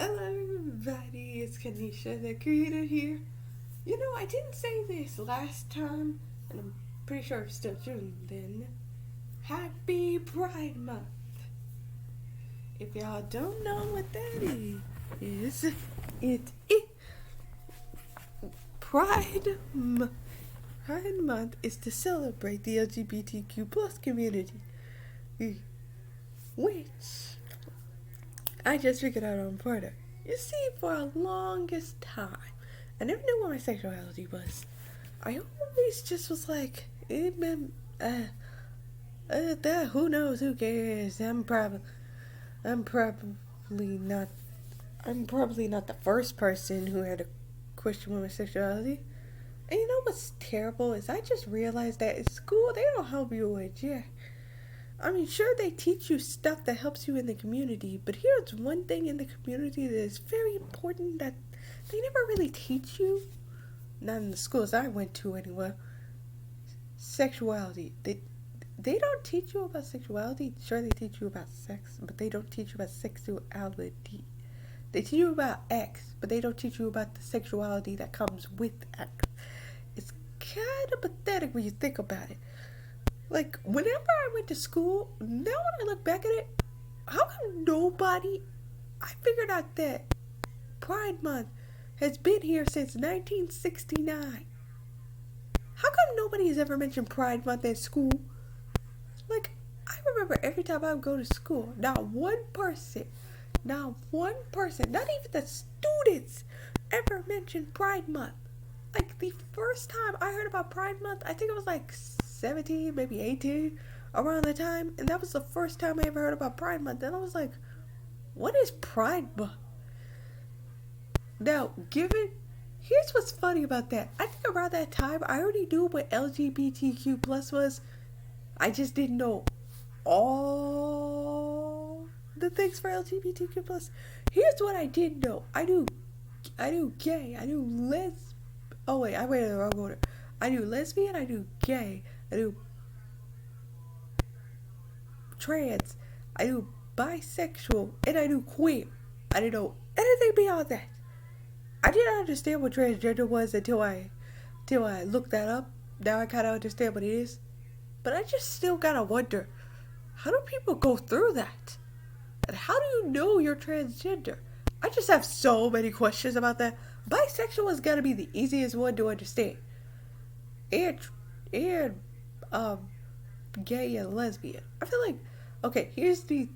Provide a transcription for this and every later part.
Hello everybody, it's Kanisha, the creator here. You know, I didn't say this last time, and I'm pretty sure I'm still doing then. Happy Pride Month. If y'all don't know what that is, it is Pride Month is to celebrate the LGBTQ plus community, which I just figured out on part of. You see, for the longest time, I never knew what my sexuality was. I always just was like, who knows, who cares? I'm probably not, I'm probably not the first person who had a question with my sexuality. And you know what's terrible is I just realized that in school they don't help you with jack. I mean, sure, they teach you stuff that helps you in the community, but here's one thing in the community that is very important that they never really teach you. Not in the schools I went to anyway. Sexuality. They don't teach you about sexuality. Sure, they teach you about sex, but they don't teach you about sexuality. They teach you about X, but they don't teach you about the sexuality that comes with X. It's kind of pathetic when you think about it. Like, whenever I went to school, now when I look back at it, how come I figured out that Pride Month has been here since 1969. How come nobody has ever mentioned Pride Month at school? Like, I remember every time I would go to school, not one person, not even the students ever mentioned Pride Month. Like, the first time I heard about Pride Month, I think it was like 17, maybe 18, around the time. And that was the first time I ever heard about Pride Month. And I was like, what is Pride Month? Now, here's what's funny about that. I think around that time, I already knew what LGBTQ plus was. I just didn't know all the things for LGBTQ plus. Here's what I did know. I knew gay, I knew oh wait, I went in the wrong order. I knew lesbian, I knew gay, I knew trans, I knew bisexual, and I knew queer. I didn't know anything beyond that. I didn't understand what transgender was until I looked that up. Now I kind of understand what it is. But I just still gotta wonder, how do people go through that? And how do you know you're transgender? I just have so many questions about that. Bisexual is gotta be the easiest one to understand. And gay and lesbian. I feel like, okay, here's the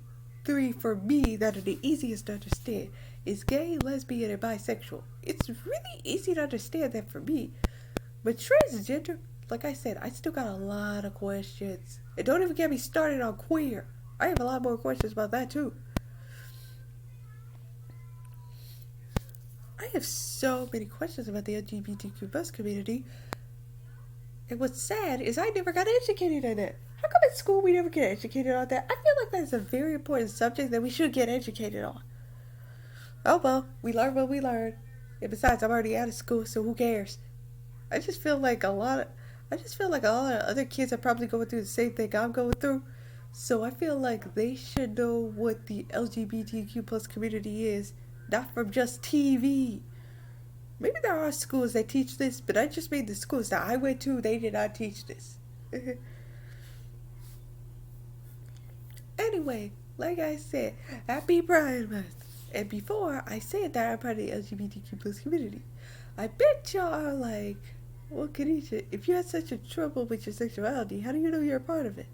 three for me that are the easiest to understand. Is gay, lesbian, and bisexual. It's really easy to understand that for me. But transgender, like I said, I still got a lot of questions. And don't even get me started on queer. I have a lot more questions about that too. I have so many questions about the LGBTQ plus community. And what's sad is I never got educated on it. How come at school we never get educated on that? I feel like that's a very important subject that we should get educated on. Oh well, we learn what we learn. And besides, I'm already out of school, so who cares? I just feel like a lot of other kids are probably going through the same thing I'm going through. So I feel like they should know what the LGBTQ plus community is, not from just TV. Maybe there are schools that teach this, but I just made the schools that I went to, they did not teach this. Anyway, like I said, happy Pride Month. And before I said that I'm part of the LGBTQ plus community, I bet y'all are like, well, Kanisha, if you had such a trouble with your sexuality, how do you know you're a part of it?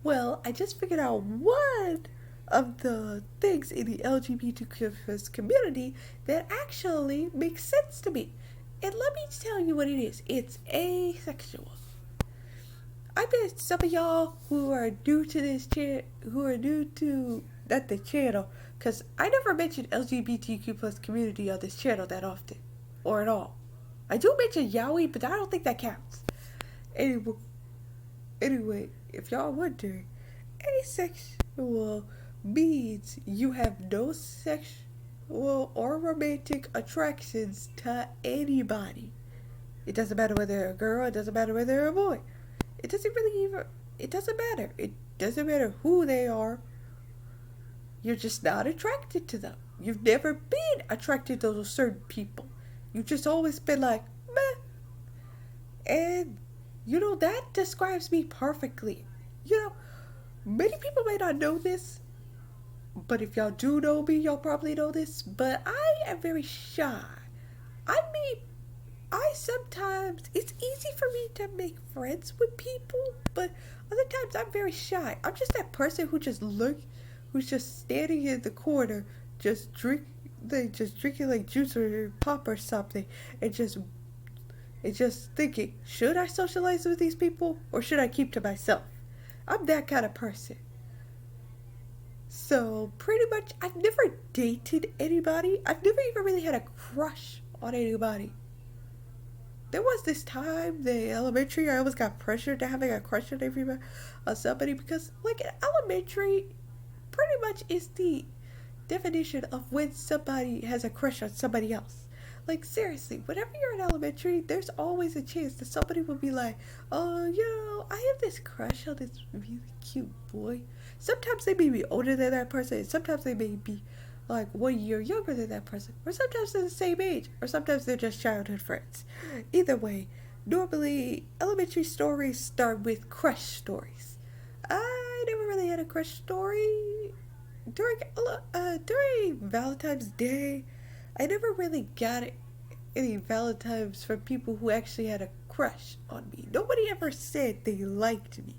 Well, I just figured out one of the things in the LGBTQ plus community that actually makes sense to me. And let me tell you what it is. It's asexual. I bet some of y'all who are new to this not the channel, because I never mentioned LGBTQ plus community on this channel that often, or at all. I do mention yaoi, but I don't think that counts. Anyway, if y'all wondering, asexual means you have no sexual or romantic attractions to anybody. It doesn't matter whether they're a girl, it doesn't matter whether they're a boy. It doesn't matter. It doesn't matter who they are. You're just not attracted to them. You've never been attracted to those certain people. You've just always been like, meh. And, that describes me perfectly. Many people may not know this, but if y'all do know me, y'all probably know this. But I am very shy. I mean, I sometimes, it's easy for me to make friends with people, but other times I'm very shy. I'm just that person who's just standing in the corner, just drinking like juice or pop or something, and just thinking, should I socialize with these people or should I keep to myself? I'm that kind of person. So pretty much, I've never dated anybody. I've never even really had a crush on anybody. There was this time, the elementary, I almost got pressured to having a crush on somebody because, like, elementary pretty much is the definition of when somebody has a crush on somebody else. Like, seriously, whenever you're in elementary, there's always a chance that somebody will be like, oh, I have this crush on this really cute boy. Sometimes they may be older than that person, and sometimes they may be like 1 year younger than that person, or sometimes they're the same age, or sometimes they're just childhood friends. Either way, normally elementary stories start with crush stories. I never really had a crush story during Valentine's Day. I never really got any Valentines from people who actually had a crush on me. Nobody ever said they liked me.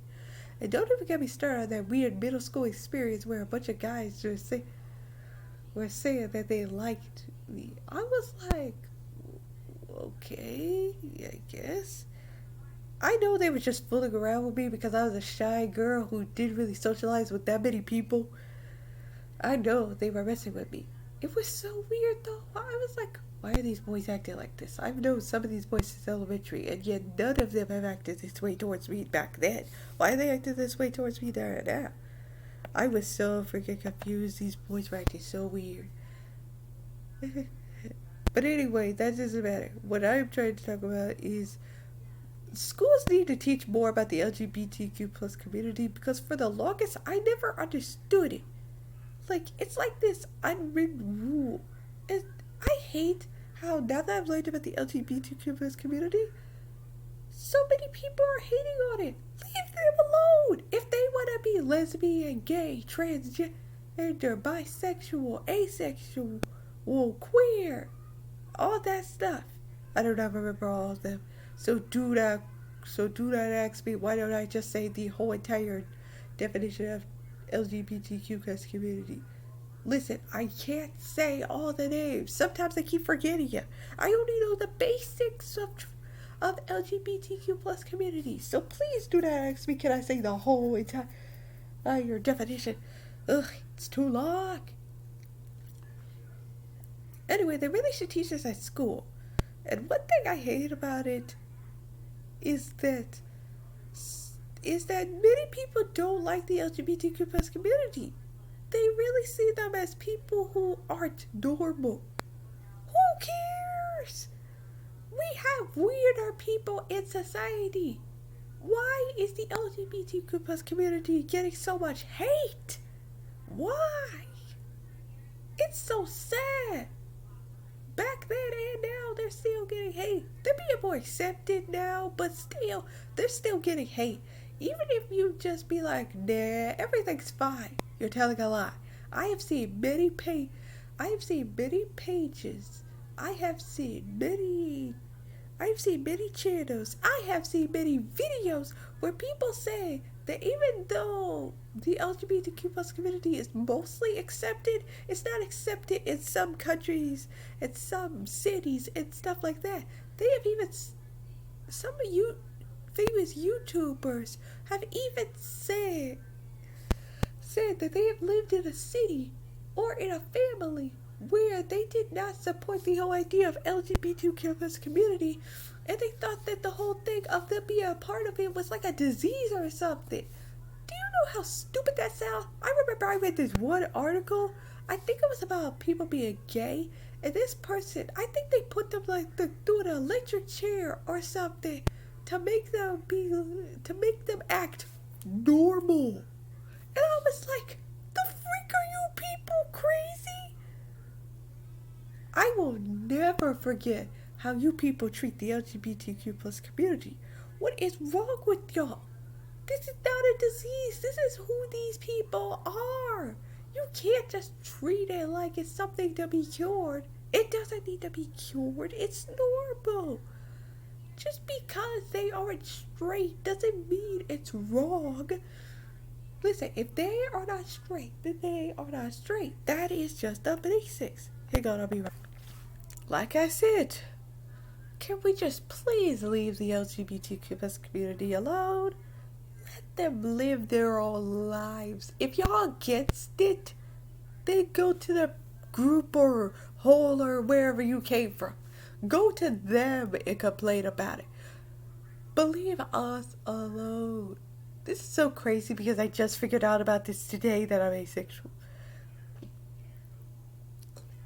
And don't even get me started on that weird middle school experience where a bunch of guys were saying that they liked me. I was like, okay, I guess. I know they were just fooling around with me because I was a shy girl who didn't really socialize with that many people. I know they were messing with me. It was so weird though. I was like, why are these boys acting like this? I've known some of these boys since elementary, and yet none of them have acted this way towards me back then. Why are they acting this way towards me there and now? I was so freaking confused. These boys were acting so weird. But anyway, that doesn't matter. What I'm trying to talk about is schools need to teach more about the LGBTQ plus community because for the longest I never understood it. Like, it's like this unwritten rule. And I hate how now that I've learned about the LGBTQ plus community, so many people are hating on it. Leave them alone. If they want to be lesbian, gay, transgender, bisexual, asexual, queer, all that stuff. I don't ever remember all of them. So do not ask me why don't I just say the whole entire definition of LGBTQ plus community. Listen, I can't say all the names. Sometimes I keep forgetting it. I only know the basics of LGBTQ plus community. So please do not ask me, can I say the whole entire definition? Ugh, it's too long. Anyway, they really should teach this at school. And one thing I hate about it is that many people don't like the LGBTQ plus community. They really see them as people who aren't normal. Who cares? We have weirder people in society. Why is the LGBTQ plus community getting so much hate? Why? It's so sad. Back then and now, they're still getting hate. They're being more accepted now, but still, they're still getting hate. Even if you just be like, nah, everything's fine, you're telling a lie. I have seen many pages. I have seen many channels. I have seen many videos where people say that even though the LGBTQ plus community is mostly accepted, it's not accepted in some countries, in some cities, and stuff like that. They have even, some of you famous YouTubers have even said that they have lived in a city or in a family where they did not support the whole idea of LGBTQ plus community, and they thought that the whole thing of them being a part of it was like a disease or something. Do you know how stupid that sounds? I remember I read this one article, I think it was about people being gay, and this person, I think they put them like through an electric chair or something to make them act normal. And I was like, the freak are you people crazy? I will never forget how you people treat the LGBTQ plus community. What is wrong with y'all? This is not a disease. This is who these people are. You can't just treat it like it's something to be cured. It doesn't need to be cured. It's normal. Just because they aren't straight doesn't mean it's wrong. Listen, if they are not straight, then they are not straight. That is just the basics. Hang on, I'll be right. Like I said, can we just please leave the LGBTQ plus community alone? Let them live their own lives. If y'all against it, then go to the group or hole or wherever you came from. Go to them and complain about it. But leave us alone. This is so crazy because I just figured out about this today that I'm asexual.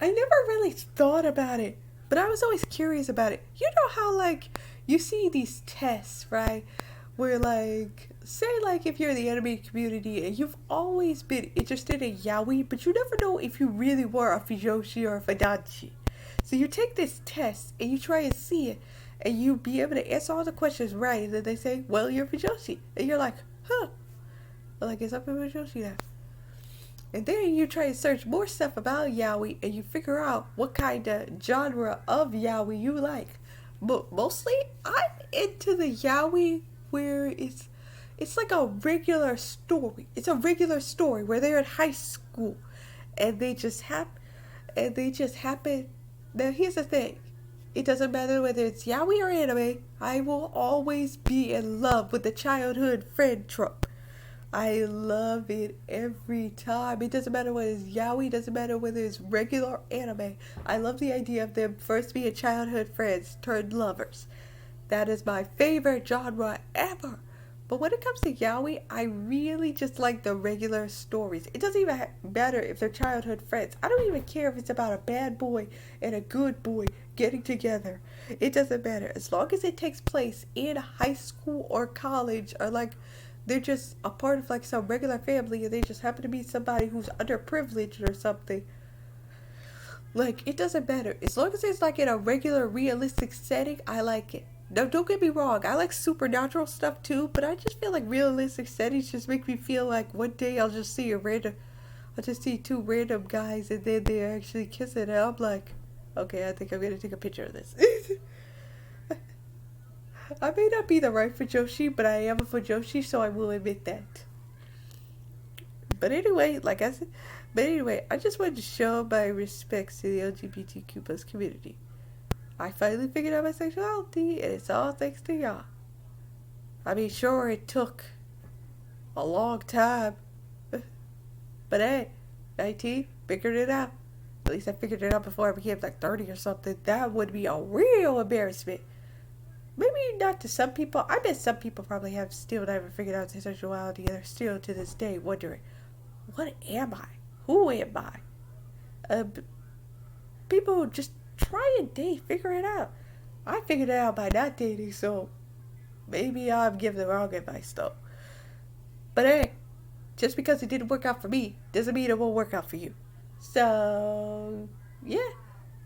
I never really thought about it, but I was always curious about it. You know how, like, you see these tests, right? Where, like, say, like, if you're in the anime community and you've always been interested in yaoi, but you never know if you really were a fujoshi or a fidanshi. So you take this test and you try and see it, and you be able to answer all the questions right, and then they say, well, you're fujoshi. And you're like, huh. Well, I guess I'm a fujoshi now. And then you try and search more stuff about yaoi, and you figure out what kind of genre of yaoi you like. But mostly, I'm into the yaoi where it's like a regular story. It's a regular story where they're in high school, and they just happen. Now, here's the thing. It doesn't matter whether it's yaoi or anime. I will always be in love with the childhood friend trope. I love it every time. It doesn't matter whether it's yaoi. It doesn't matter whether it's regular or anime. I love the idea of them first being childhood friends turned lovers. That is my favorite genre ever. But when it comes to yaoi, I really just like the regular stories. It doesn't even matter if they're childhood friends. I don't even care if it's about a bad boy and a good boy getting together. It doesn't matter. As long as it takes place in high school or college, or like they're just a part of like some regular family and they just happen to be somebody who's underprivileged or something. Like, it doesn't matter. As long as it's like in a regular realistic setting, I like it. No, don't get me wrong. I like supernatural stuff too, but I just feel like realistic settings just make me feel like one day I'll just see two random guys and then they're actually kissing, and I'm like, okay, I think I'm gonna take a picture of this. I may not be the right fujoshi, but I am a fujoshi, so I will admit that. But anyway, I just wanted to show my respects to the LGBTQ plus community. I finally figured out my sexuality, and it's all thanks to y'all. I mean, sure, it took a long time, but hey, 19, figured it out. At least I figured it out before I became like 30 or something. That would be a real embarrassment. Maybe not to some people. I bet some people probably have still never figured out their sexuality, and they're still to this day wondering, what am I? Who am I? People just try and date, figure it out. I figured it out by not dating, so maybe I'm giving the wrong advice though. But hey, just because it didn't work out for me doesn't mean it won't work out for you. So yeah,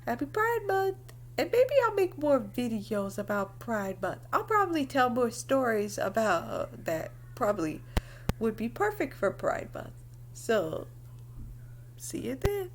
happy Pride Month. And maybe I'll make more videos about Pride Month. I'll probably tell more stories about that probably would be perfect for Pride Month. So see you then.